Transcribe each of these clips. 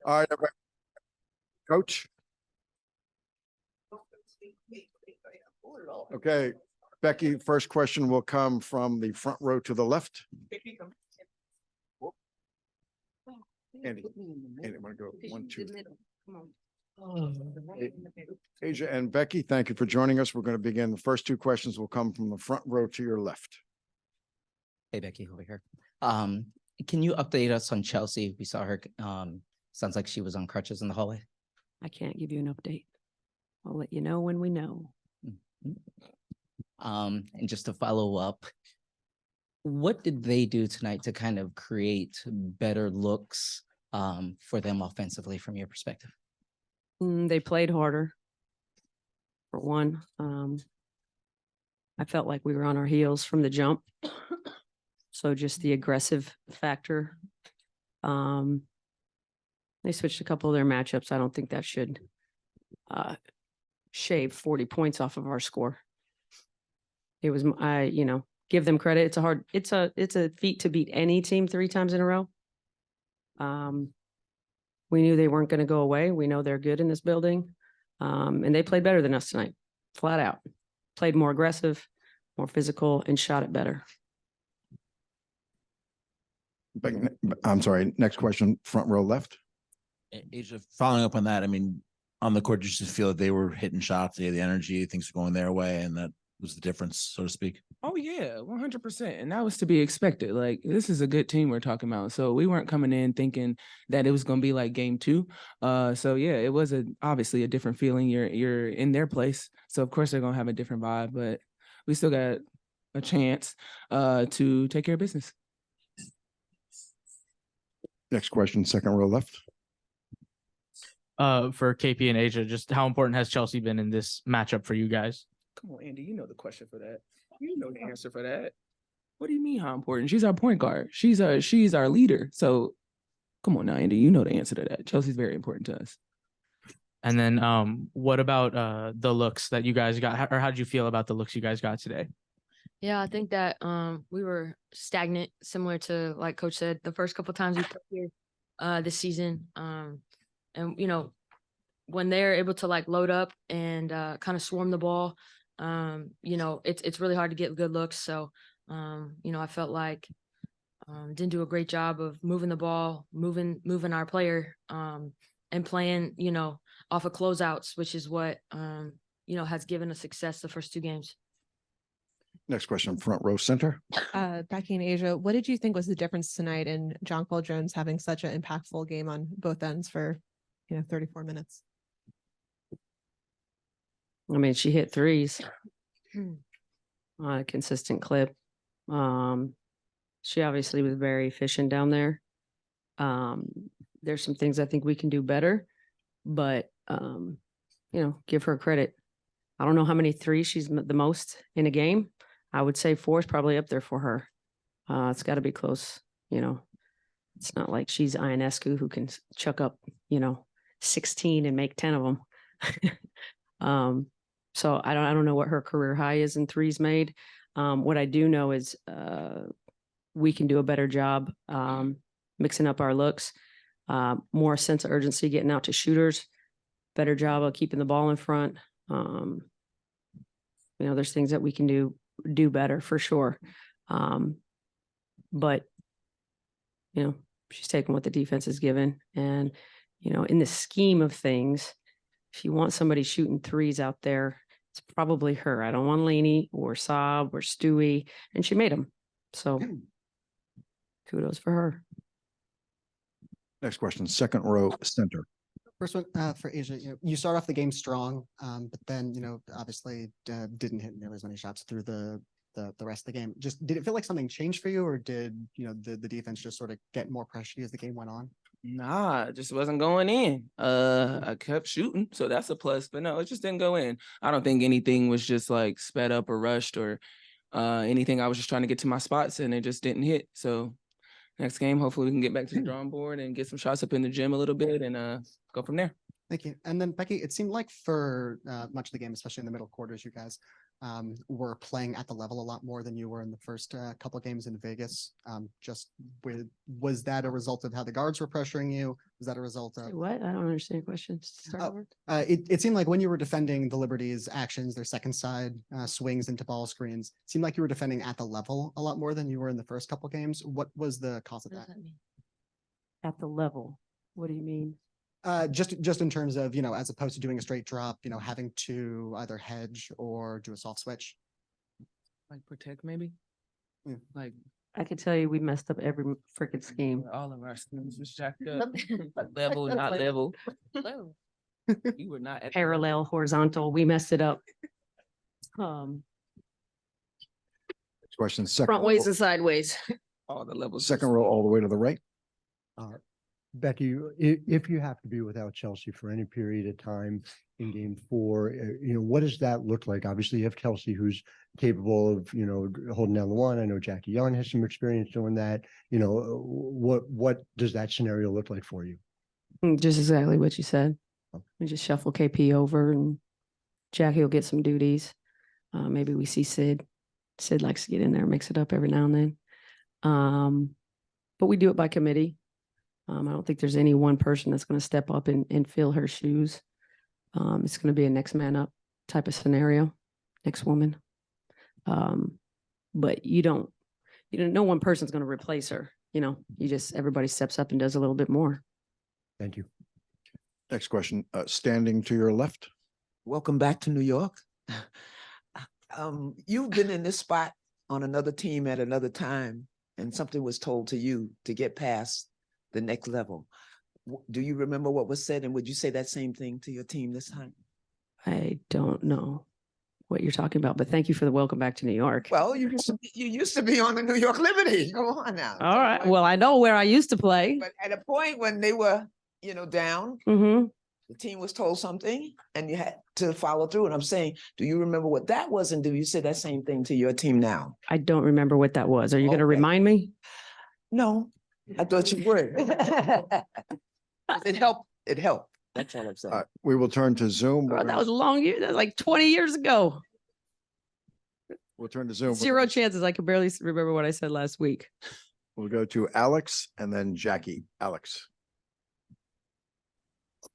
All right, everybody. Coach. Okay, Becky, first question will come from the front row to the left. Andy, I want to go 1, 2. Asia and Becky, thank you for joining us. We're going to begin. The first 2 questions will come from the front row to your left. Hey, Becky, over here. Can you update us on Chelsea? We saw her. Sounds like she was on crutches in the hallway. I can't give you an update. I'll let you know when we know. And just to follow up, what did they do tonight to kind of create better looks for them offensively from your perspective? They played harder. For one, I felt like we were on our heels from the jump. So just the aggressive factor. They switched a couple of their matchups. I don't think that should shave 40 points off of our score. It was, give them credit. It's a feat to beat any team 3 times in a row. We knew they weren't going to go away. We know they're good in this building. And they played better than us tonight, flat out. Played more aggressive, more physical, and shot it better. I'm sorry, next question, front row left. Asia, following up on that, I mean, on the court, you just feel that they were hitting shots, they had the energy, things were going their way, and that was the difference, so to speak. Oh yeah, 100%. And that was to be expected. Like, this is a good team we're talking about. So we weren't coming in thinking that it was going to be like game 2. So yeah, it was obviously a different feeling. You're in their place. So of course they're going to have a different vibe, but we still got a chance to take care of business. Next question, second row left. For KP and Asia, just how important has Chelsea been in this matchup for you guys? Come on, Andy, you know the question for that. You know the answer for that. What do you mean how important? She's our point guard. She's our leader. So come on now, Andy, you know the answer to that. Chelsea's very important to us. And then what about the looks that you guys got, or how did you feel about the looks you guys got today? Yeah, I think that we were stagnant, similar to, like Coach said, the first couple of times we played here this season. And, when they're able to like load up and kind of swarm the ball, it's really hard to get good looks. So, I felt like didn't do a great job of moving the ball, moving our player and playing, off of closeouts, which is what, has given us success the first 2 games. Next question, front row center. Becky and Asia, what did you think was the difference tonight in John Paul Jones having such an impactful game on both ends for, 34 minutes? I mean, she hit 3s on a consistent clip. She obviously was very efficient down there. There's some things I think we can do better, but, give her credit. I don't know how many 3s she's the most in a game. I would say 4 is probably up there for her. It's got to be close. It's not like she's Ionescu who can chuck up, 16 and make 10 of them. So I don't know what her career high is in 3s made. What I do know is we can do a better job mixing up our looks, more sense of urgency, getting out to shooters, better job of keeping the ball in front. There's things that we can do better for sure. But, she's taking what the defense is given. And, in the scheme of things, if you want somebody shooting 3s out there, it's probably her. I don't want Lainey or Saab or Stewie, and she made them. So kudos for her. Next question, second row center. First one for Asia. You start off the game strong, but then obviously didn't hit nearly as many shots through the rest of the game. Just did it feel like something changed for you, or did the defense just sort of get more pressure as the game went on? Nah, it just wasn't going in. I kept shooting, so that's a plus. But no, it just didn't go in. I don't think anything was just like sped up or rushed or anything. I was just trying to get to my spots, and it just didn't hit. So next game, hopefully we can get back to the drawing board and get some shots up in the gym a little bit and go from there. Thank you. And then Becky, it seemed like for much of the game, especially in the middle quarters, you guys were playing at the level a lot more than you were in the first couple games in Vegas. Was that a result of how the guards were pressuring you? Was that a result of What? I don't understand your question. Start Oh, over. it seemed like when you were defending the Liberty's actions, their second side swings into ball screens, it seemed like you were defending at the level a lot more than you were in the first couple games. What was the cause of What does that? that mean? At the level. What do you mean? Just in terms of, as opposed to doing a straight drop, having to either hedge or do a soft switch. Like protect maybe. Yeah. Like I could tell you we messed up every freaking scheme. all of our schemes was jacked up. Level, not level. Hello. You were not at the level. Parallel, horizontal, we messed it up. Next question, second Front ways row, and sideways. All the levels. second row all the way to the right. Becky, if you have to be without Chelsea for any period of time in game 4, what does that look like? Obviously, you have Kelsey, who's capable of, holding down the one. I know Jackie Young has some experience doing that. What does that scenario look like for you? Just exactly what you said. We just shuffle KP over and Jackie will get some duties. Maybe we see Sid. Sid likes to get in there, mix it up every now and then. But we do it by committee. I don't think there's any one person that's going to step up and fill her shoes. It's going to be a next man up type of scenario, next woman. But no one person's going to replace her. Everybody steps up and does a little bit more. Thank you. Next question, standing to your left. Welcome back to New York. You've been in this spot on another team at another time, and something was told to you to get past the next level. Do you remember what was said, and would you say that same thing to your team this time? I don't know what you're talking about, but thank you for the welcome back to New York. Well, you used to be on the New York Liberty. Come on now. All right. Well, I know where I used to play. But at a point when they were, down, Mm-hmm. the team was told something and you had to follow through. And I'm saying, do you remember what that was? And do you say that same thing to your team now? I don't remember what that was. Are you going to Okay. remind me? No, I thought you would. It helped. It helped. That's all I'm saying. We will turn to Zoom. Bro, that was a long year. That was like 20 years ago. We'll turn to Zoom. Zero chances. I can barely remember what I said last week. We'll go to Alex and then Jackie. Alex.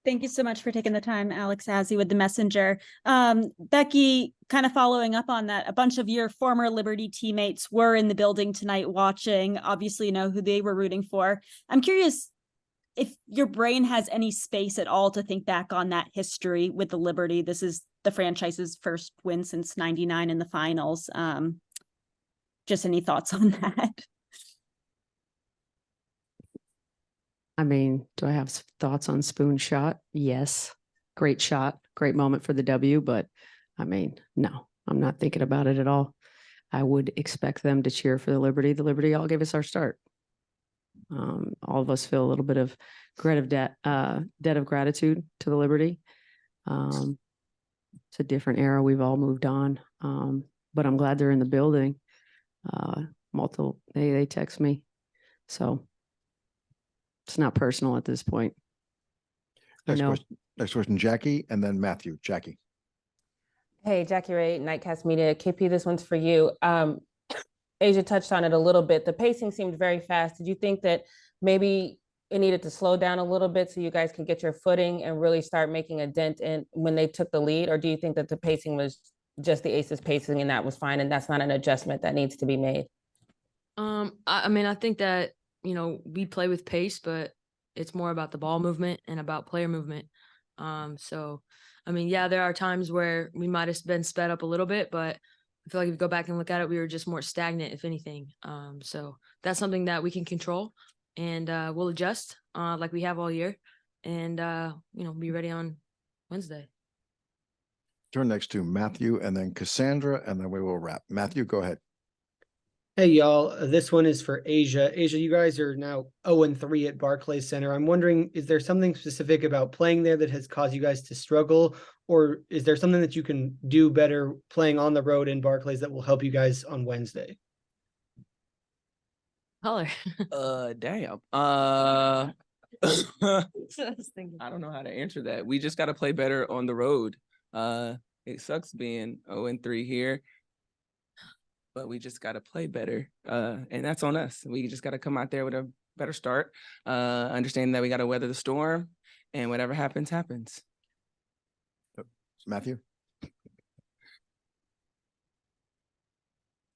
Thank you so much for taking the time, Alex Azzi with the Messenger. Becky, kind of following up on that, a bunch of your former Liberty teammates were in the building tonight watching, obviously you know who they were rooting for. I'm curious if your brain has any space at all to think back on that history with the Liberty. This is the franchise's first win since '99 in the finals. Just any thoughts on that? I mean, do I have thoughts on Spoon shot? Yes. Great shot. Great moment for the W. But I mean, no, I'm not thinking about it at all. I would expect them to cheer for the Liberty. The Liberty all gave us our start. All of us feel a little bit of debt of gratitude to the Liberty. It's a different era. We've all moved on. But I'm glad they're in the building. They text me. So it's not personal at this point. Next question, Jackie, and then Matthew. Jackie. Hey, Jackie Ray, Nightcast Media. KP, this one's for you. Asia touched on it a little bit. The pacing seemed very fast. Did you think that maybe it needed to slow down a little bit so you guys could get your footing and really start making a dent in when they took the lead? Or do you think that the pacing was just the Aces pacing and that was fine and that's not an adjustment that needs to be made? I mean, I think that, we play with pace, but it's more about the ball movement and about player movement. So, I mean, yeah, there are times where we might have been sped up a little bit, but I feel like if you go back and look at it, we were just more stagnant, if anything. So that's something that we can control and we'll adjust like we have all year and, be ready on Wednesday. Turn next to Matthew and then Cassandra, and then we will wrap. Matthew, go ahead. Hey, y'all. This one is for Asia. Asia, you guys are now 0-3 at Barclays Center. I'm wondering, is there something specific about playing there that has caused you guys to struggle? Or is there something that you can do better playing on the road in Barclays that will help you guys on Wednesday? Color. Damn. I don't know how to answer that. We just got to play better on the road. It sucks being 0-3 here, but we just got to play better. And that's on us. We just got to come out there with a better start, understanding that we got to weather the storm, and whatever happens, happens. Matthew?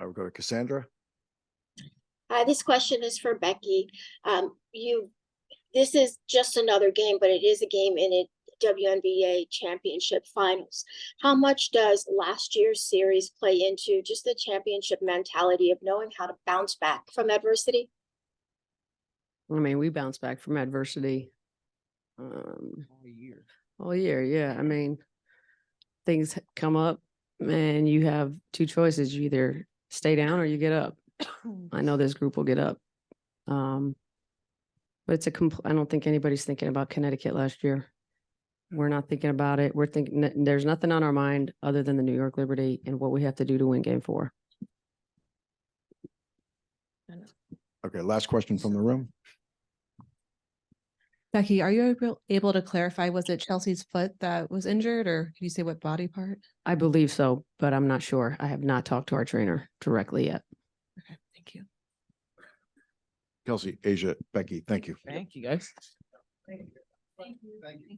I will go to Cassandra. This question is for Becky. This is just another game, but it is a game in a WNBA championship finals. How much does last year's series play into just the championship mentality of knowing how to bounce back from adversity? I mean, we bounce back from adversity. All year, yeah. I mean, things come up and you have two choices. You either stay down or you get up. I know this group will get up. But it's I don't think anybody's thinking about Connecticut last year. We're not thinking about it. We're thinking there's nothing on our mind other than the New York Liberty and what we have to do to win game 4. Okay, last question from the room. Becky, are you able to clarify, was it Chelsea's foot that was injured, or can you say what body part? I believe so, but I'm not sure. I have not talked to our trainer directly yet. Okay, thank you. Kelsey, Asia, Becky, thank you. Thank you, guys. Thank you. Thank you.